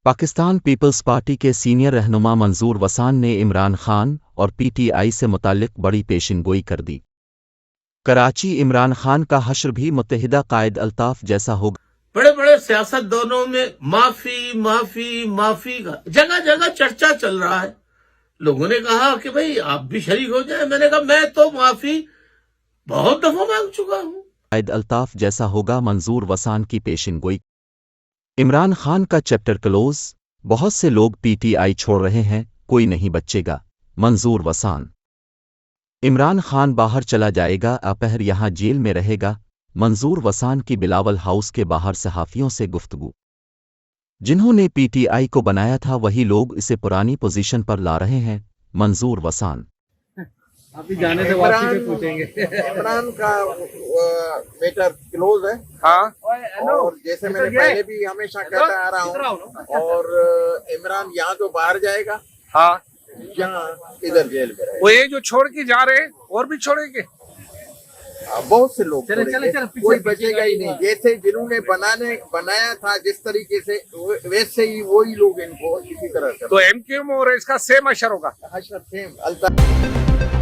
Pakistan peoples party के senior रहनुमा मंजूर वसान ने इमरान खान और पीटीआई से मुताल्लिक बड़ी पेशिनगोई कर दी। कराची इमरान खान का हश्र भी मुत्तहिदा कायद अल्ताफ जैसा होगा। बड़े बड़े सियासतदानों में माफी माफी माफी का जगह जगह चर्चा चल रहा है। लोगों ने कहा कि भाई आप भी शरीक हो जाए। मैंने कहा मैं तो माफी बहुत दफा मांग चुका हूं। कायद अल्ताफ जैसा होगा मंजूर वसान की पेशिनगोई। इमरान खान का चैप्टर क्लोज, बहुत से लोग पीटीआई छोड़ रहे हैं, कोई नहीं बचेगा। मंजूर वसान। इमरान खान बाहर चला जाएगा, अपहर यहां जेल में रहेगा। मंजूर वसान की बिलावल हाउस के बाहर सहाफियों से गुफ्तगू। जिन्होंने पीटीआई को बनाया था वही लोग इसे पुरानी पोजीशन पर ला रहे हैं। मंजूर वसान। अभी जाने से वापसी पे पूछेंगे। इमरान का मैटर क्लोज है। हाँ, और जैसे मैंने पहले भी हमेशा कहता आ रहा हूँ, और इमरान यहाँ तो बाहर जाएगा, हाँ, यहाँ इधर जेल में वो ये जो छोड़ के जा रहे हैं और भी छोड़ेंगे। बहुत से लोग चले, छोड़ेंगे, चले, पीछे कोई पीछे बचेगा ही नहीं। जैसे जिन्होंने बनाया था जिस तरीके से, वैसे ही वही लोग इनको इसी तरह तो एमक्यूएम और इसका सेम असर होगा। सेम अल्ताफ।